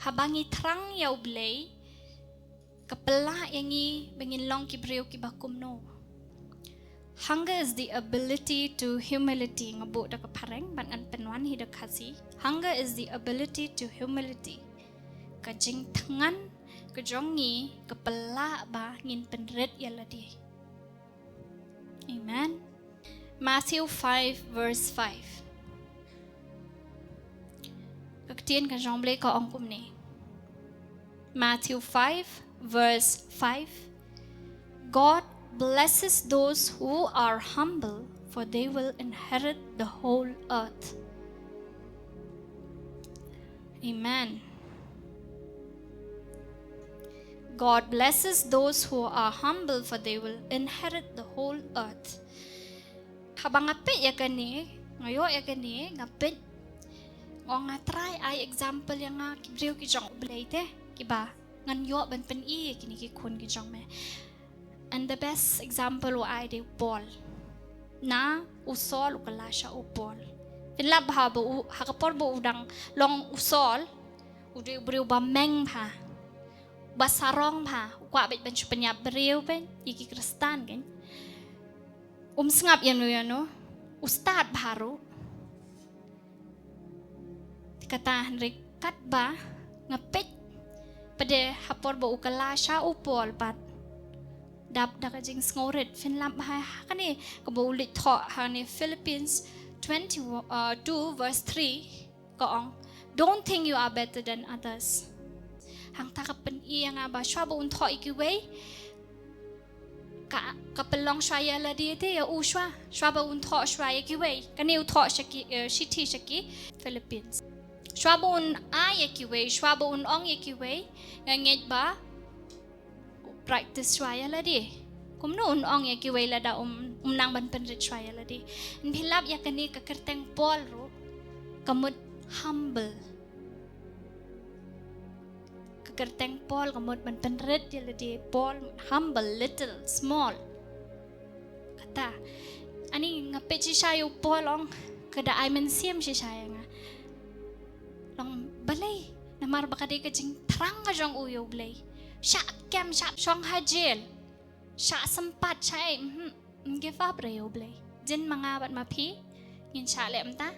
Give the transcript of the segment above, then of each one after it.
habangi thrang ya U Blei kapela yangi bengin long ki breu ki bakum no. Hunger is the ability to humility ngabuk da kapareng ban an penwan hi da kasi. Hunger is the ability to humility. Kajing tangan kejongi kapela ba ngin penret yaladi. Amen. Matthew 5 verse 5. Kaktian kan Jean Blei ka ongkum ni. Matthew 5 verse 5. God blesses those who are humble, for they will inherit the whole earth. Amen. God blesses those who are humble, for they will inherit the whole earth. Habang ngapit ya kani, ngayo ya kani, ngapit. O nga try ay example yang nga kibriw ki jong Blei te, kiba? Ngan yo ban pen i kini ki kun ki jong me. And the best example ay de ball. Na usol ukala siya upol. Pinlab ha bo hakapor bo udang long usol, ude briw ba meng pa. Basarong pa, kwa bet ban chupanya briw ben, iki kristan kan. Sengap yan mo yan no. Ustad baru. Kata Henrik kat ba ngapit pada hapor bo ukala siya upol pat. Dap da kajing ngoret Finland ha kani kabo ulit tho ha ni Philippines 2 verse 3 kaong don't think you are better than others. Hang ta kapen i nga ba swa bo un tho ikiway ka kapelong swaya la di te ya uswa swa bo un tho swaya kiway kani u tho shaki city shaki Philippines swa bo un ay kiway swa bo un ong kiway nganget ba practice swaya la di kum no un ong kiway la da nang ban penrit swaya la di in philap ya kani ka kerteng pol ro kamut humble kerteng pol kamut ban penrit ya la di pol humble little small kata ani ngapit si sayo pol ong kada ay men siam si saya nga long balay namar bakadi ka jing thrang ka jong U Blei sya kem sya shong hajel sya sempat sya give up re U Blei jin mga bat mapi ngin sya le amta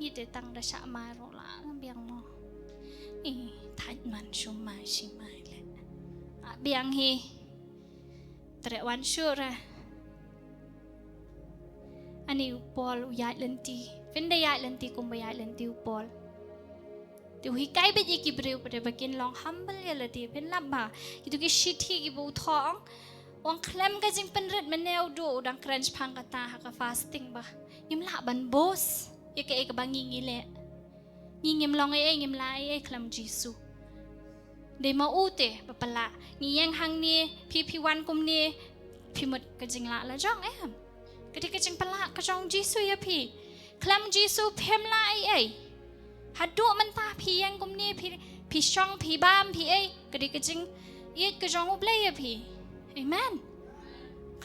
ni de tang da sya ma ro la biang mo thaj man shumai shimai le biang hi tre wan sure ani pol uyat lenti fin da yat lenti kum bayat lenti pol tu hi kai be ki breu pada bakin long humble ya la di pen laba itu ki shithi ki bu thong ong klem ka jing penret meneu do dang crunch phang kata ha ka fasting ba ngim la ban bos ye ke ka bangi ngile ngim long ai ngim lai ai klam jisu de ma ute papala ngiyang hang ni pp1 kum ni phimut ka jing la jong em kadi ka jing pala ka jong jisu ya pi klam jisu phem la ai hadu menta pi yang kum ni pi shong pi bam pi ai kadi ka jing yet ka jong U Blei ya pi amen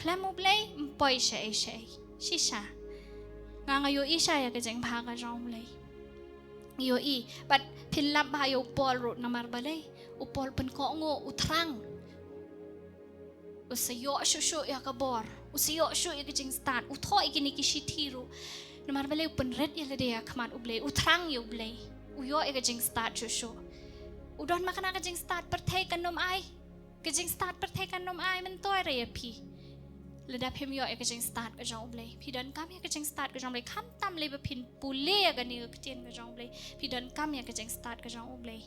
klam U Blei mpoi sha ai shisha ngayo isha ya ka jing pha ka jong U Blei yo i but philap ba yo pol ro namar balai upol pen ko ngo utrang usayo shu ya ka bor usayo shu ya ka jing start utho ikini ki shithiru namar balai pen red ya lede ya khaman U Blei utrang yo Blei uyo ya ka jing start shu udon makana ka jing start per thai kanom ai ka jing start per thai kanom ai men toy re ya pi leda phem yo ka jing start ka jong U Blei pi dan kam ya ka jing start ka jong Blei kham tam le ba phin pule ga ni ka tien ka jong U Blei pi dan kam ya ka jing start ka jong U Blei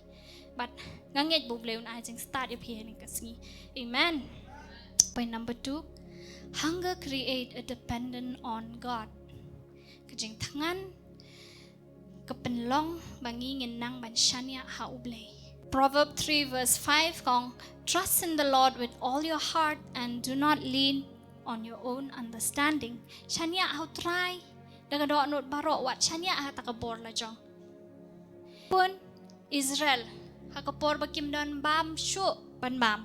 but nganget bu Blei un ai jing start ya pi ni ka sngi amen. Point number 2, hunger create a dependent on God ka jing thangan ka penlong bangi ngenang ban shania ha U Blei. Proverb 3 verse 5 kong trust in the Lord with all your heart and do not lean on your own understanding. Shania how try daga do not baro wat shania ha takabor la jong pun Israel hakapor bakim don bam shu pan bam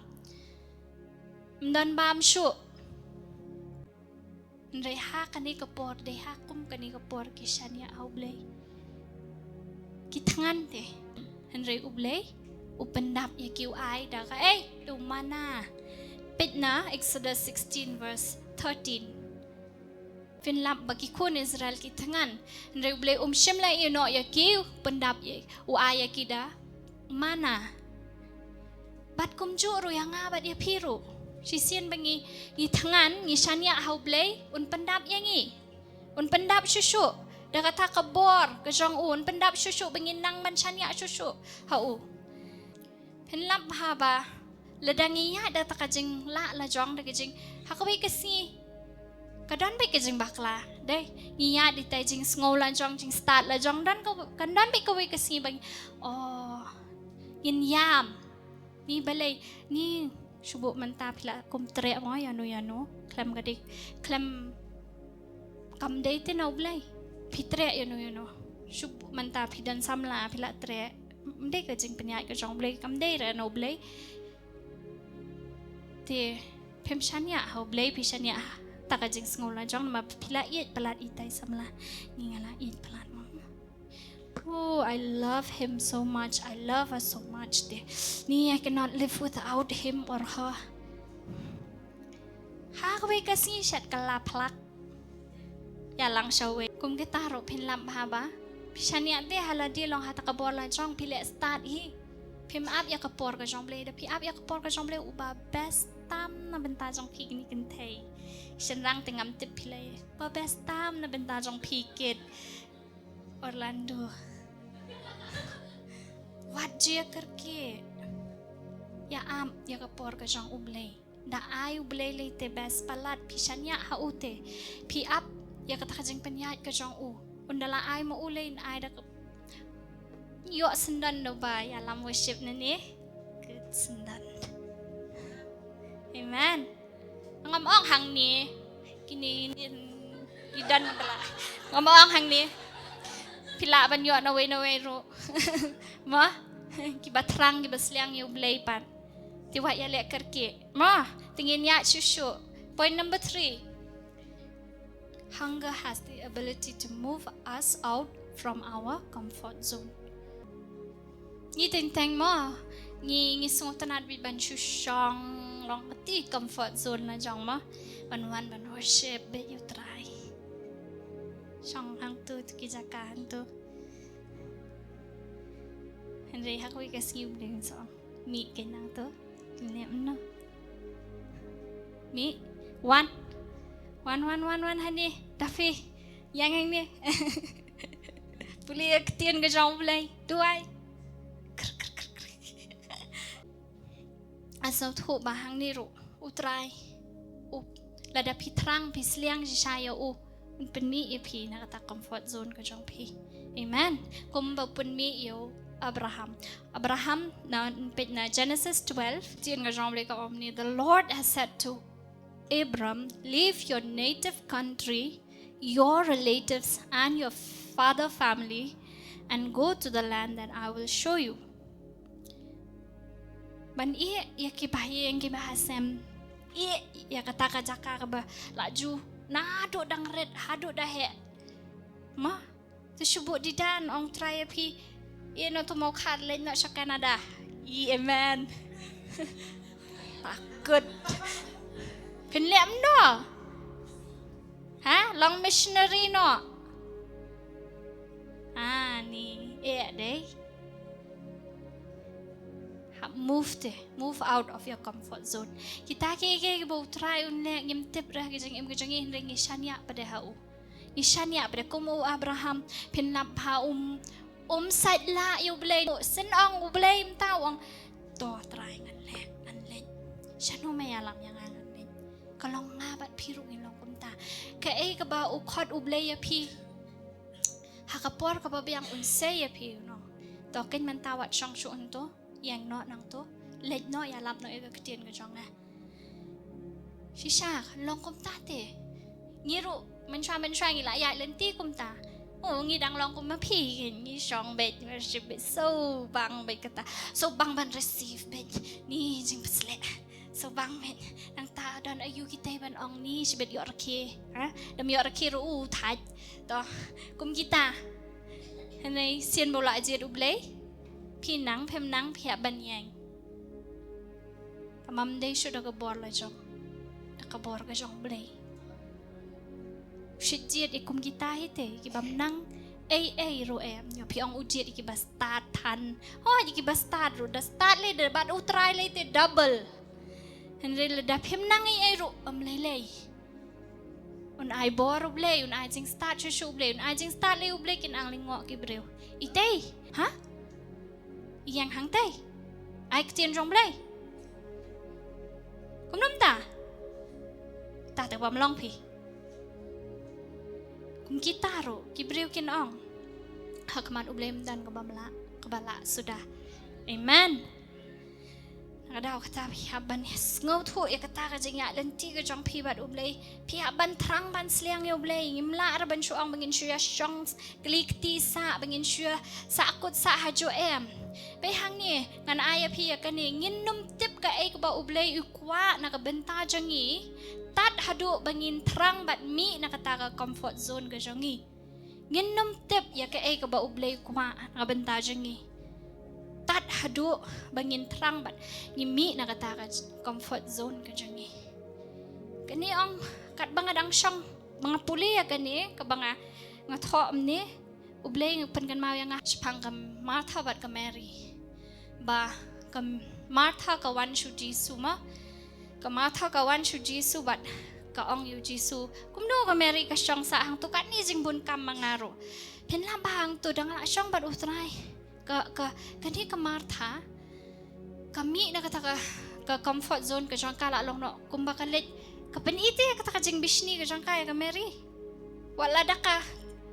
don bam shu ndai ha kani kapor dei ha kum kani kapor ki shania au Blei ki tangan te Henry U Blei upendap ya kiu ai da ka tu mana pitna Exodus 16 verse 13 Finlap bagi kun Israel ki tangan Henry U Blei shimla no ya kiu pendap ya u ai ya kida mana bat kumjuru yang ngabat ya piru sisian bangi ni tangan ni shania U Blei pendap yang ni pendap susu dah kata kabor ke jong un pendap susu benginang man shania susu hau penlap haba ledangi ya dah takajing la jong dah kajing hakabai kasi kadan bai kajing bakla deh ngiya di tajing ngolan jong jing start la jong dan ko kandan bai kabai kasi bang yin yam ni balai ni subuh mantap la kum tre mo yano klem gadik klem kam day te na ublay pitre yano shub manta pidan samla pila tre mde ka jing penyai ka jong blay kam day ra na ublay te pem shania ha ublay pi shania ta ka jing ngola jong ma pila it palat itai samla ni ngala it palat mo oh I love him so much I love her so much de ni I cannot live without him or her ha ka bai kasi shat kala plak ya lang shawe kum kita ro pinlam haba pishania de haladi long hata kabor la jong pile start hi pim up ya kapor ka jong ble da pi up ya kapor ka jong ble uba best tam na benta jong pi ni kan thei shenrang tengam tip pile ba best tam na benta jong pi kit Orlando wat je karke ya am ya kapor ka jong uble da ai uble le te best palat pishania ha ute pi up ya kata kajing penyat ka jong undala ai mo ulain ai da yo sendan do ba ya lam worship na ni good sendan amen ngam ong hang ni kini gidan bala ngam ong hang ni pila ban yo na we ro ma kiba thrang kiba sliang yu blay pan tiwa ya le karke ma tingin ya shushu point number 3 Hunger has the ability to move us out from our comfort zone. Ni teng mo, ni sung tanad bi ban shushong long ti comfort zone na jong mo, ban worship be you try. Shong hang tu kijakan tu. Henry hakwi kasi ubling so. Mi kenang tu, kinlem no. Mi 1 honey Daffy yang ni boleh ketian ke jong boleh tuai asal tu bahang ni ru utrai lada pi thrang pi sliang ji saya penmi pi na kata comfort zone ke jong pi amen kum ba penmi yo Abraham na Genesis 12 tian ke jong boleh ka omni the Lord has said to Abram, leave your native country, your relatives and your father family and go to the land that I will show you. Ban ya kibaye yang kibahasem ya kata jaka ba laju na do dang red hado dah he ma tu subut di dan ong try pi no to mau khat len na sa Canada amen takut Pinlem no ha long missionary no ni deh move out of your comfort zone kita ke bo try unle ngim tip rah gijing ring ishania pada hau ishania pada kumu Abraham pinlap ha side la you blay sin ong blay tawang to try ngan le shano mayalam yang kalau ngabat piru ngilong kumta ka ka ba ukot ublay ya pi hakapor ka ba yang unsay ya pi no token man tawat shong shu unto yang no nang to lej no ya lam no ega ketien ka jong na shisha long kumta te ngiru man shwa ngila ya lenti kumta ngi dang long kum ma pi ngi shong bet worship bet so bang bet kata so bang ban receive bet ni jing pasle so bang men nang ta dan ayu kita ban ong ni sibet yo rake ha dam yo rake ru thaj to kum kita Henry sian bola ajet U Blei pi nang phem nang phia ban yang tamam dei shu da ka bor la jong da ka bor ka jong Blei shit jet ikum kita hite ki bam nang ai ro em yo pi ong u jet ki ba start tan ho ki ba start ro da start le da bat u try le te double Henry le da phem nang ai ro lei un ai bor U Blei un ai jing start shu U Blei un ai jing start le U Blei kin ang lingo ki breu itei ha yang hang tei ai ktien jong Blei kum nom ta ta bam long pi kum kita ro ki breu kin ong hakman U Blei dan ka bala sudah amen Kadang kata pihaban ngau tu ya kata kerja lenti ke jang pibat U Blei pihaban thrang ban seliang U Blei ngimla ara ban suang bangin syua syong klik ti sa bangin syua sa akut sa hajo em pe hang ni ngan aya pi ya kan ni ngin num tip ka ai ka ba U Blei ukwa na ka benta jangi tat hadu bangin thrang bat mi na kata ka comfort zone ka jangi ngin num tip ya ka ai ka ba U Blei ukwa na ka benta jangi tat hadu bangin thrang bat ngimi na kata ka comfort zone ka jangi kani ong kat bangadang syong mga puli ya kani ka banga ngatho ni U Blei pen kan mau yang pang kam Martha bat ka Mary ba kam Martha ka wan shu Jesu ma ka Martha ka wan shu Jesu bat ka ong yu Jesu kumno ka Mary ka syong sa hang tu kat ni jing bun kam mangaro pen la bang tu dang la syong bat utrai kani ka Martha kami na kata ka comfort zone ka jang kala long no kumba ka let ka peniti kata ka jing bishni ka jang kaya ka Mary wala da ka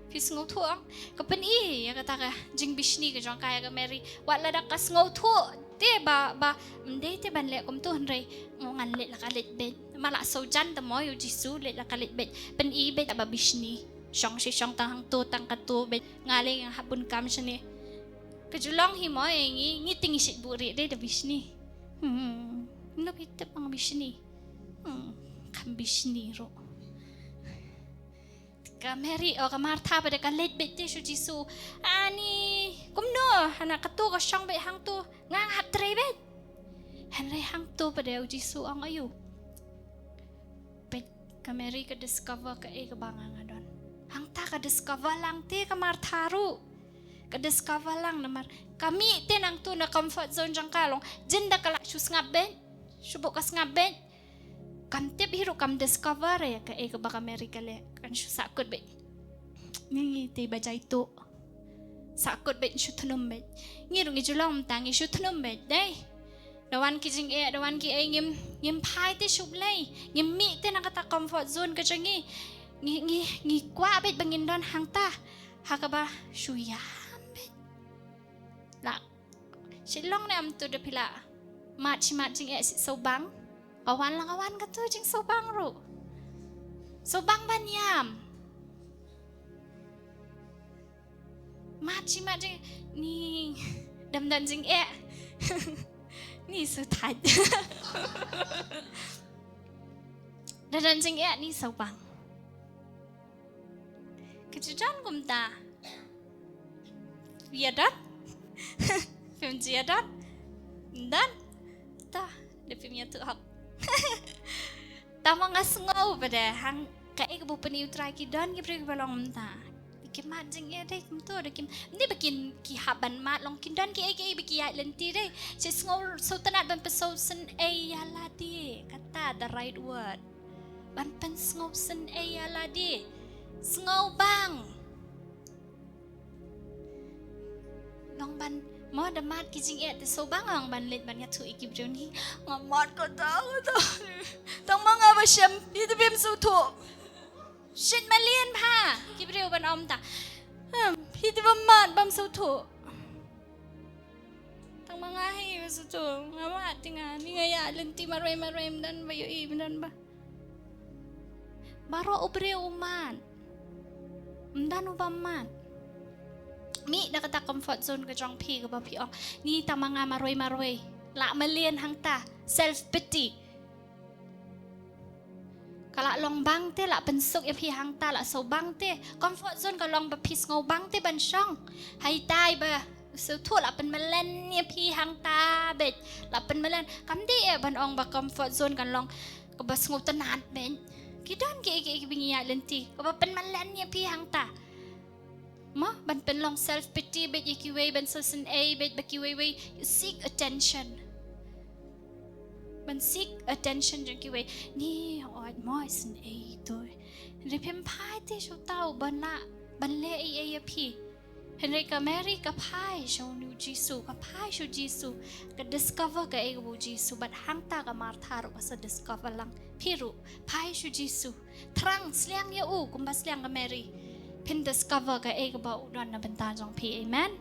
pis ngau tu ang ka peni ya kata ka jing bishni ka jang kaya ka Mary wala da ka ngau tu te ba mde te ban le kum tu hanrei ngan let la ka let bet mala so jan ta mo yu Jesu let la ka let bet peni bet ba bishni syong si syong tang tu tang ka tu bet ngale yang habun kam shani kejulong himo ngi tingi sit buri de bishni no pitte pang bishni kam bishni ro ka Mary o ka Martha pada ka let bet shu Jesu ani kumno hana katu ka syang bet hang tu ngang hat tre bet hanre hang tu pada Jesu ang ayu bet ka Mary ka discover ka ka bangang adon hang ta ka discover lang te ka Martha ru ka-discover lang naman kami tinang tu na comfort zone jang kalong jinda kala shus ngaben subok kas ngaben kam tip hiro kam discover ya ka ka baka Mary kale kan shu sakut bet ngi te baca itu sakut bet shu tunum bet ngiru ngi julong tangi shu tunum bet dai dawan ki jing dawan ki ngim pai te shu Blei ngim mi te na kata comfort zone ka jangi ngi kwa bet bangin don hang ta hakaba shu ya la silong na am tu de pila mat jing sit sobang kawan ka tu jing sobang ro sobang banyam mat jing ni dam jing ni su tai dan jing ni sobang kejutan kum ta biadat film jiadat dan ta de filmnya tu hak tama ngasngau pada hang kai kebu peni utrai ki dan ki pri balong ta ki mat jing dai kum tu de kim ni bikin ki haban mat long kin dan ki biki ya lenti dai se ngau so tanat ban peso sen yala di kata the right word ban pen ngau sen yala di ngau bang long ban mo da mat ki jing te so bang ang ban let ban ya thu iki breu ni ngamat ko ta tang mga ba syam itu bim su thu shit malian pa ki breu ban om ta itu ba mat bam su thu tang mga hi ba su thu ngamat tinga ni ngaya lenti marem dan bayo i dan ba baro obreu uman dan ubaman mi na kata comfort zone ka jong pi ka ba pi ong ni ta mga maroy la malien hang ta self pity Kalau long bang te la pensuk ya pi hang ta la so bang te comfort zone ka long ba pis ngau bang te ban shong hai tai ba so thu la pen melen ya pi hang ta bet la pen melen kam de e ban ong ba comfort zone kan long ka bas ngau tanan ben kidon ke bingi ya lenti ka ba pen melen ya pi hang ta ma ban pen long self pity bet yiki way ban so sen a bet baki way seek attentionมัน seek attention จนกี่เวนี่ออดมอยสันเอตัวเรียมพายที่ชาวเต้าบันละบันเล่เอพี่เห็นไรกับแมรี่กับพายชาวนิวจีซูกับพายชาวจีซูกับ discover กับเอบูจีซูบัดฮังตากับมาร์ธารุกับส discover ลังพี่รู้พายชาวจีซูทรังเสียงยาอูกุมบัสเสียงกับแมรี่เพิ่น discover กับเอกับบ่าวดอนนับเป็นตาจงพี่ amen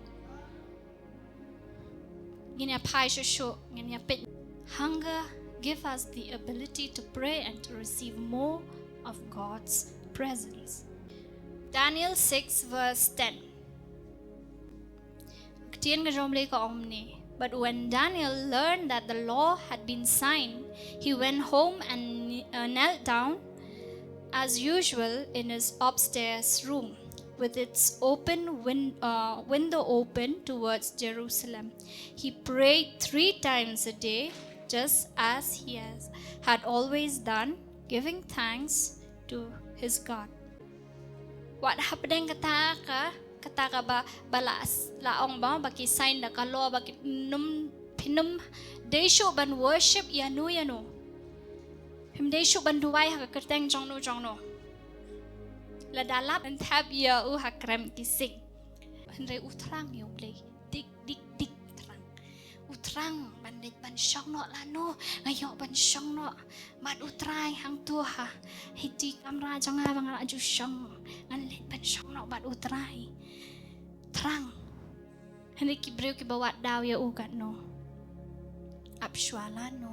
เงี้ยพายชาวเงี้ยเป็นhunger give us the ability to pray and to receive more of God's presence. Daniel 6 verse 10. But when Daniel learned that the law had been signed, he went home and knelt down as usual in his upstairs room with its window open towards Jerusalem. He prayed 3 times a day, just as he had always done, giving thanks to his God. What happened kata ba balas laong ba baki sign da kalo baki pinum desho ban worship yanu him desho ban duwai ha kerteng jongno la dalap and tab ya u ha krem kising henre utrang yo play dik utrang bandit ban syong no lano ngayok ban syong no mat utrai hang tu ha hiti kamera janga bang la ju syong ngan let ban syong no bat utrai trang henry ki breu ki bawat daw ya u kat no apshwala no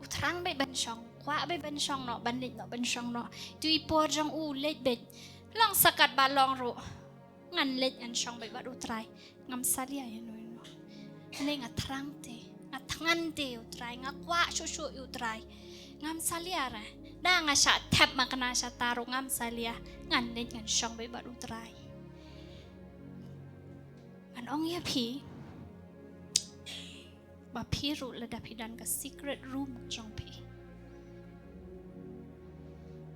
utrang bai ban syong kwa bai ban syong no bandit no ban syong no tu ipo jong u let bet long sakat balong ro ngan let an syong bai bat utrai ngam salia ya no Neng atrang te, atangan te utrai, ngakwa susu utrai, ngam salia ra, dah ngasya tap makana sya taruh ngam salia, ngan den ngan syong bai bat utrai. Ngan ong ya pi, ba pi ru ladap hidan ke secret room jong pi.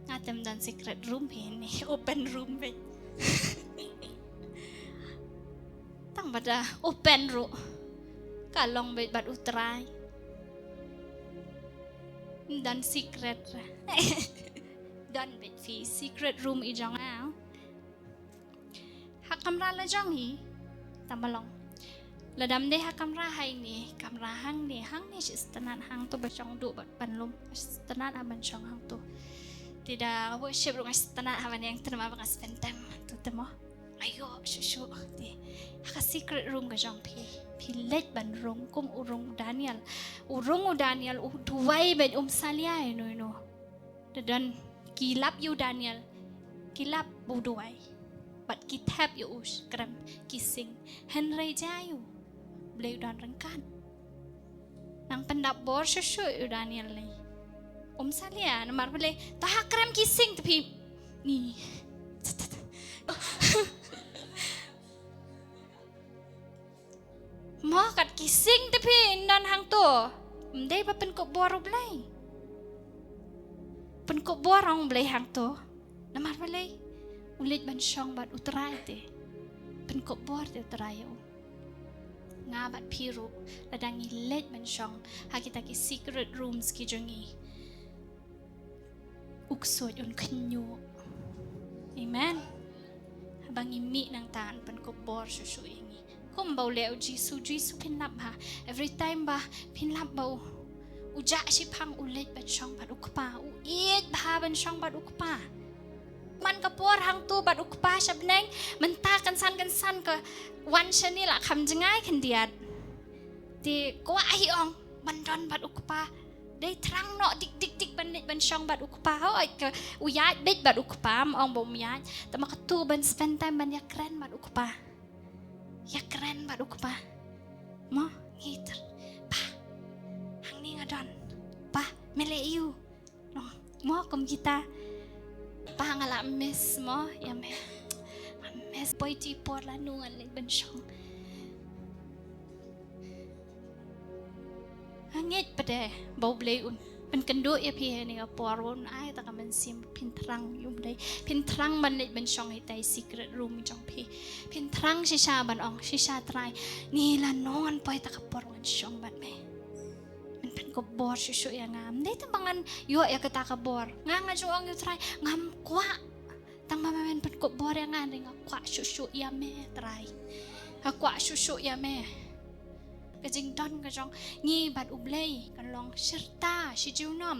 Ngatem dan secret room pi ni, open room pi. Tang pada open room. Kalong bat utrai dan secret dan bet fi secret room ijong ao hak kamera la jong hi tamalong ladam de hak kamera hai ni kamera hang ni istanan hang tu bachong du bat panlum istanan aban chong hang tu tidak worship rung istanan aban yang terima bang spend time tu temo ayo shushu di hak secret room ka jong pi let ban rong kum urung Daniel duwai bet salia no dan kilap you Daniel kilap bu duwai bat kitap you us kram kising henry jayu blei dan rengkan nang pendap bor susu you Daniel ni salia namar blei tah kram kising tapi ni Mo kat kising tapi nan hang tu, mendai pa pen kok bor Blei, pen kok bor orang Blei hang tu, namar Blei, ulit ban syong bat utrai te, pen kok bor te utrai yo, ngabat piru, ladang ilet ban syong, hakita ki secret rooms ki jongi, uksod un kenyu, amen, habang imi nang taan pen kok bor susu ini. Kung bau leo Jisu pinlap ha every time ba pinlap bau uja si pang ulit bat syong bat ukpa uit ba ban syong bat ukpa man kapor hang tu bat ukpa syabneng menta kan san ke wan shani la kham jengai kan diat di kwa hi ong bandon bat ukpa dei trang no dik ban syong bat ukpa ho ai ke uyat bet bat ukpa ong bau miat tama katu ban spend time ban yakren bat ukpa ya keren bat ukpa mo ngiter pa hang ni ngadon pa mele iu no mo kom kita pangala miss mo ya me miss boy ti por la nungan le ben shong hangit pa de bau blei unเป็นกันดูเอพีนี่ก็ปอร์วนไอ้แต่ก็มันซิมพินทรังยุ่มได้พินทรังมันเลยเป็นช่องให้ใจซีเกรตรูมจองพีพินทรังชิชาบันอองชิชาตรายนี่ละนอนไปแต่ก็ปอร์วนช่องบันแม่มันเป็นกบบอร์ชุๆอย่างงามนี่ตั้งบางอันยั่วอยากตากบบอร์งางช่วงอยู่ตรายงามกว่าตั้งมามันเป็นกบบอร์อย่างงานเลยงากว่าชุๆยาแม่ตรายกว่าชุๆยาแม่ก็จริงดอนก็จองงี้บัดอุบเลยกันลองชิรตาชิจิวนอม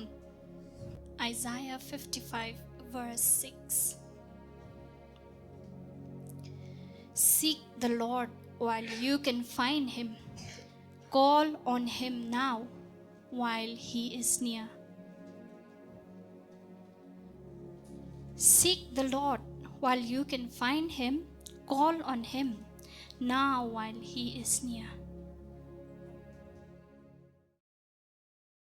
Isaiah 55 verse 6 Seek the Lord while you can find him call on him now while he is near Seek the Lord while you can find him call on him now while he is near